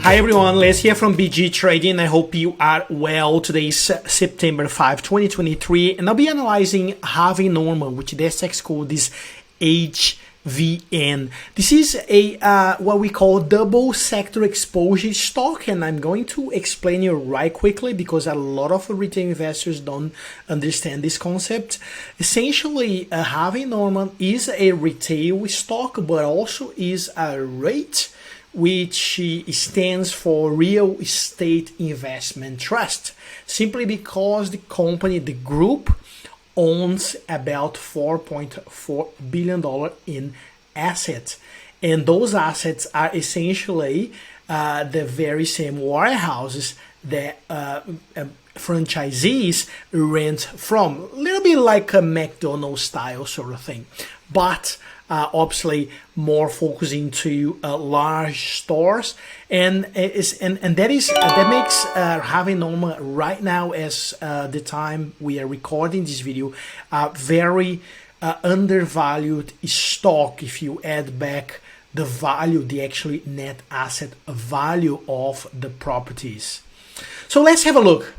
Hi everyone, Les here from BG Trading. I hope you are well. Today is September 5, 2023, and I'll be analyzing Harven normal, which the SX code is HVN. This is a what we call double sector exposure stock, and I'm going to explain you right quickly because a lot of retail investors don't understand this concept. Essentially, Harven normal is a retail stock, but also is a Reit, which stands for Real Estate Investment Trust, simply because the company, the group, owns about $4.4 billion in assets. And those assets are essentially the very same warehouses that franchisees rent from. A little bit like a McDonald's style sort of thing. But obviously more focusing to large stores, and that makes Harven normal right now, as the time we are recording this video, very undervalued stock if you add back the value, the actually net asset value of the properties. So let's have a look.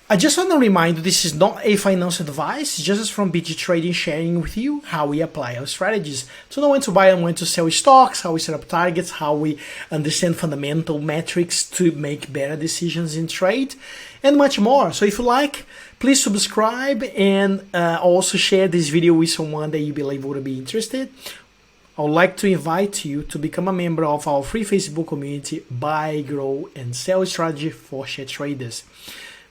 I just want to remind you, this is not a financial advice, it's just from BG Trading, sharing with you how we apply our strategies to know when to buy and when to sell stocks, how we set up targets, how we understand fundamental metrics to make better decisions in trade, and much more. So if you like, please subscribe and also share this video with someone that you believe would be interested. I would like to invite you to become a member of our free Facebook community, Buy, Grow, and Sell Strategy for Share Traders.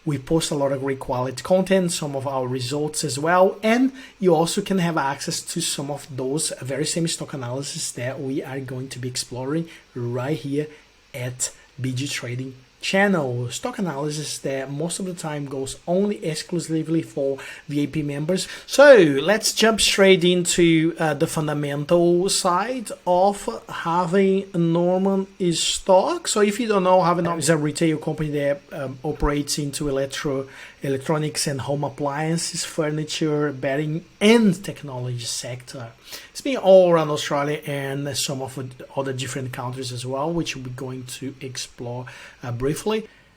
We post a lot of great quality content, some of our results as well, and you also can have access to some of those very same stock analysis that we are going to be exploring right here at BG Trading channel. Stock analysis that most of the time goes only exclusively for VIP members. So let's jump straight into the fundamental side of Harven normal stock. So if you don't know, Harven normal is a retail company that operates into electronics and home appliances, furniture, bedding, and technology sector. It's been all around Australia and some of the other different countries as well, which we're going to explore briefly.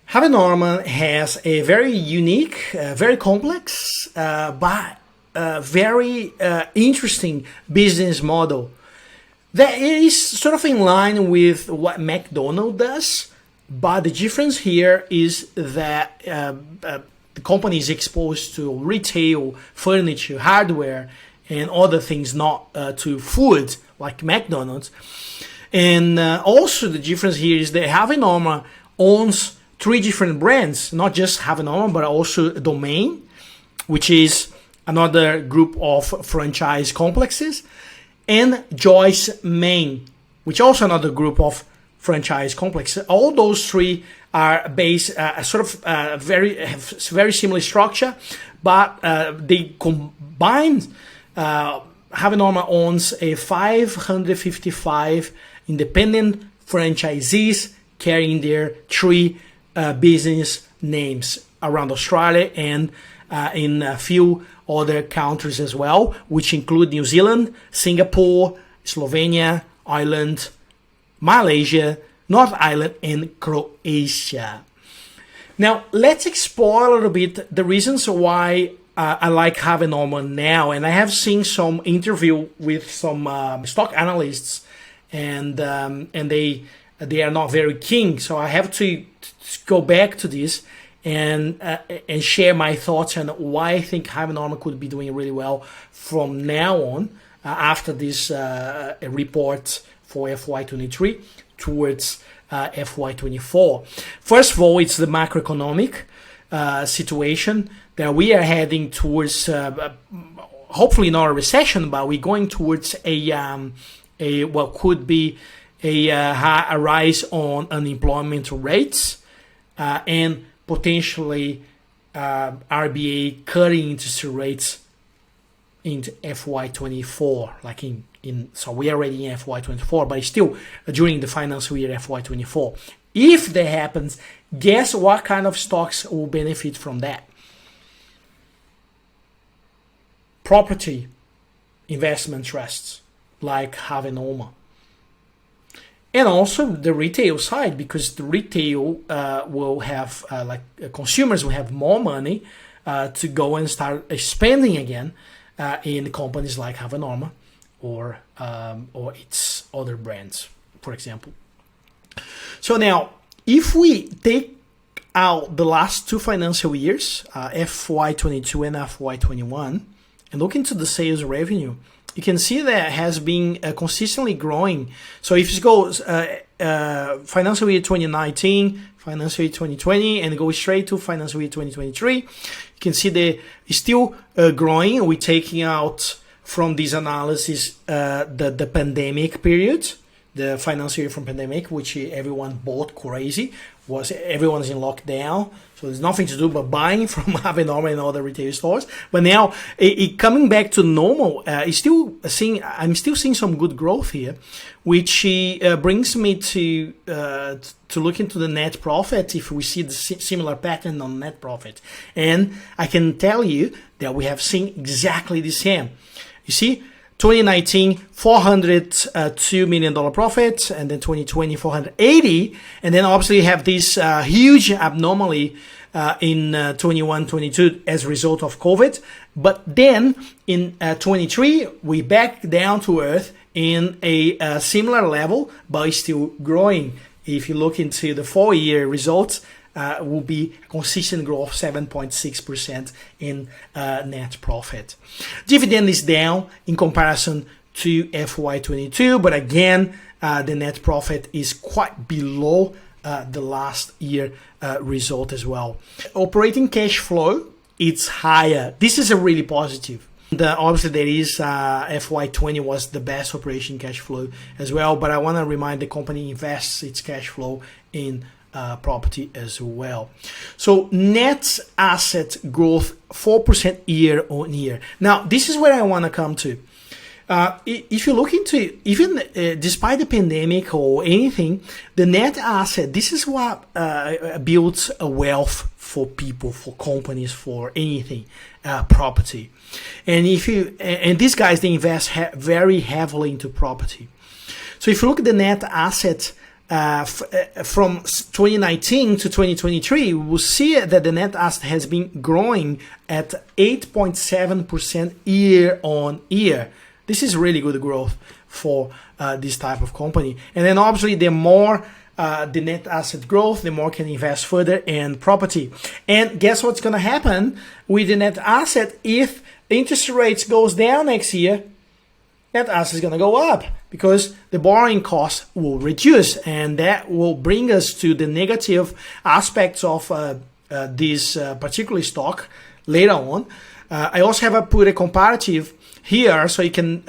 Harven normal has a very unique, very complex, but very interesting business model that is sort of in line with what McDonald's does, but the difference here is that the company is exposed to retail, furniture, hardware, and other things, not to food like McDonald's. And also the difference here is that Harven normal owns 3 different brands, not just Harven normal, but also Domain, which is another group of franchise complexes, and Joyce Main, which also another group of franchise complexes. All those 3 are based have very similar structure, but they combine. Harven normal owns a 555 independent franchisees carrying their 3 business names around Australia and in a few other countries as well, which include New Zealand, Singapore, Slovenia, Ireland, Malaysia, North Ireland, and Croatia. Now, let's explore a little bit the reasons why I like Harven normal now. And I have seen some interview with some stock analysts, and they are not very keen. So I have to go back to this and share my thoughts on why I think Harven normal could be doing really well from now on after this report for FY23 towards FY24. First of all, it's the macroeconomic situation that we are heading towards, hopefully not a recession, but we're going towards a what could be a rise on unemployment rates and potentially RBA cutting interest rates into FY24, like so we're already in FY24, but still during the financial year FY24. If that happens, guess what kind of stocks will benefit from that? Property, investment trusts like Harven. And also the retail side, because the retail will have, consumers will have more money to go and start spending again in companies like Harven or its other brands, for example. So now, if we take out the last 2 financial years, FY22 and FY21, and look into the sales revenue, you can see that it has been consistently growing. So if you go financial year 2019, financial year 2020, and go straight to financial year 2023, you can see that it's still growing. We're taking out from this analysis the pandemic period, the financial year from pandemic, which everyone bought crazy, was everyone's in lockdown, so there's nothing to do but buying from Harven and other retail stores. But now it coming back to normal, I'm still seeing some good growth here, which brings me to look into the net profit. If we see the similar pattern on net profit, and I can tell you that we have seen exactly the same. You see, 2019, $402 million profit, and then 2020, 480, and then obviously you have this huge abnormally in 21, 22 as a result of COVID. But then in 23, we back down to earth in a similar level, but still growing. If you look into the 4-year results, will be consistent growth, 7.6% in net profit. Dividend is down in comparison to FY22, but again, the net profit is quite below the last year result as well. Operating cash flow, it's higher. This is a really positive. Obviously, there is FY20 was the best operation cash flow as well, but I want to remind the company invests its cash flow in property as well. So net asset growth 4% year on year. Now this is where I want to come to. If you look into, even despite the pandemic or anything, the net asset, this is what builds a wealth for people, for companies, for anything, property. And these guys, they invest very heavily into property. So if you look at the net asset from 2019 to 2023, we will see that the net asset has been growing at 8.7% year on year. This is really good growth for this type of company. And then obviously the more the net asset growth, the more can invest further in property. And guess what's going to happen with the net asset? If interest rates goes down next year, net asset is going to go up because the borrowing cost will reduce, and that will bring us to the negative aspects of this particular stock later on. I also have put a comparative here so you can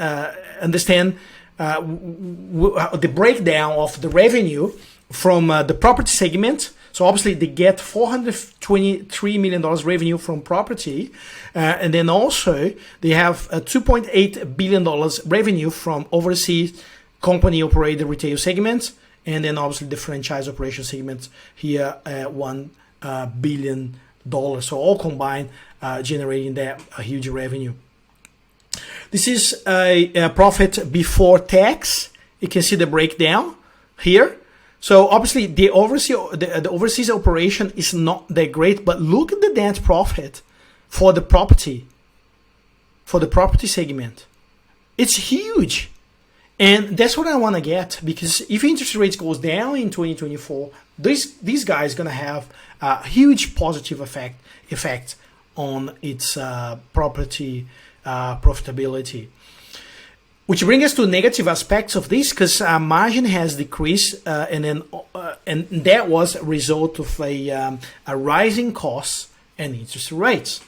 understand the breakdown of the revenue from the property segment. So obviously they get $423 million revenue from property, and then also they have $2.8 billion revenue from overseas company operated retail segments, and then obviously the franchise operation segment here $1 billion. So all combined generating that huge revenue. This is a profit before tax. You can see the breakdown here. So obviously the overseas operation is not that great, but look at the net profit for the property segment. It's huge. And that's what I want to get, because if interest rates goes down in 2024, these guys are going to have a huge positive effect on its property profitability. Which brings us to negative aspects of this, because margin has decreased, and that was a result of a rising costs and interest rates.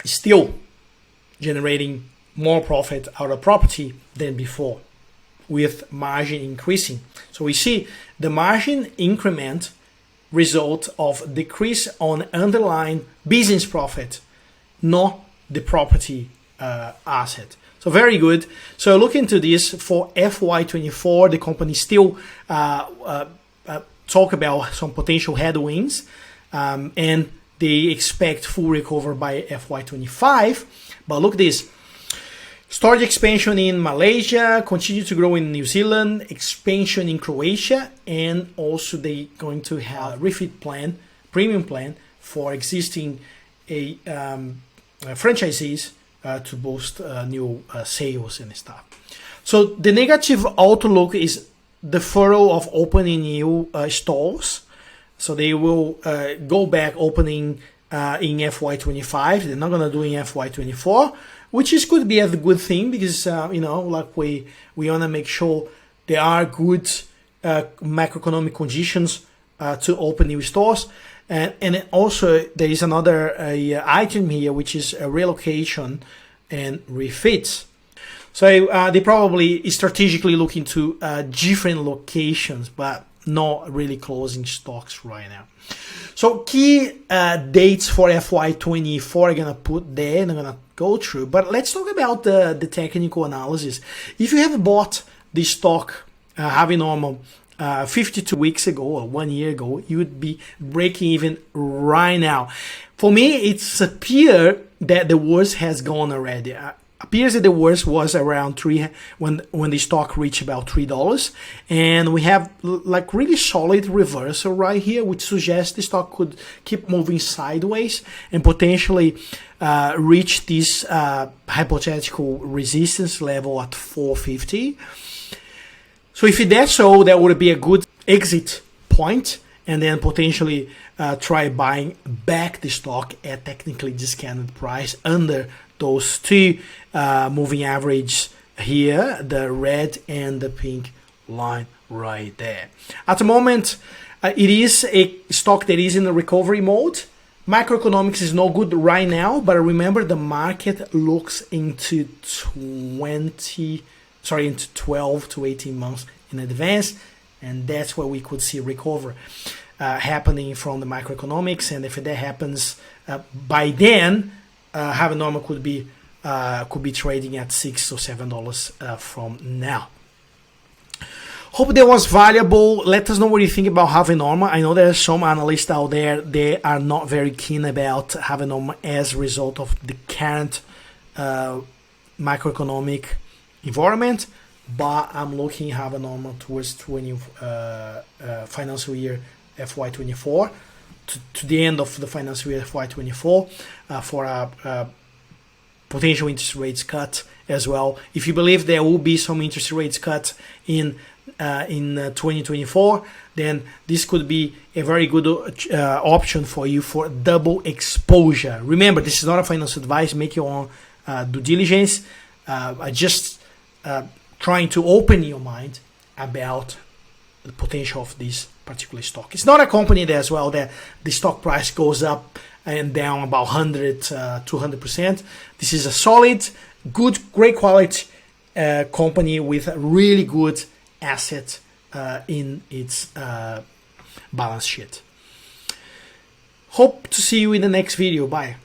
Still generating more profit out of property than before, with margin increasing. So we see the margin increment result of decrease on underlying business profit, not the property asset. So very good. So look into this for FY24. The company still talk about some potential headwinds, and they expect full recovery by FY25. But look at this. Storage expansion in Malaysia, continue to grow in New Zealand, expansion in Croatia, and also they going to have a refit plan, premium plan for existing franchisees to boost new sales and stuff. So the negative outlook is deferral of opening new stores. So they will go back opening in FY25. They're not gonna do in FY24, which is could be a good thing because you know, like we wanna make sure there are good macroeconomic conditions to open new stores. And also there is another item here, which is a relocation and refits. So they probably strategically looking to different locations, but not really closing stocks right now. So key dates for FY24 I'm gonna put there and I'm gonna go through. But let's talk about the technical analysis. If you have bought the stock Harven normal 52 weeks ago or 1 year ago, you would be breaking even right now. For me, it's appear that the worst has gone already. Appears that the worst was around when the stock reached about $3, and we have like really solid reversal right here, which suggests the stock could keep moving sideways and potentially reach this hypothetical resistance level at 450. So if that's so, that would be a good exit point, and then potentially try buying back the stock at technically discounted price under those two moving average here, the red and the pink line right there. At the moment, it is a stock that is in the recovery mode. Macroeconomics is no good right now, but remember the market looks into 12 to 18 months in advance, and that's where we could see recovery happening from the macroeconomics. And if that happens by then, Harven normal could be trading at $6 or $7 from now. Hope that was valuable. Let us know what you think about Harven normal. I know there are some analysts out there, they are not very keen about Harven normal as a result of the current macroeconomic environment, but I'm looking Harven normal towards financial year FY24 to the end of the financial year FY24 for a potential interest rates cut as well. If you believe there will be some interest rates cut in 2024, then this could be a very good option for you for double exposure. Remember, this is not a financial advice. Make your own due diligence. I just trying to open your mind about the potential of this particular stock. It's not a company there as well that the stock price goes up and down about 100 200%. This is a solid, good, great quality company with a really good asset in its balance sheet. Hope to see you in the next video. Bye.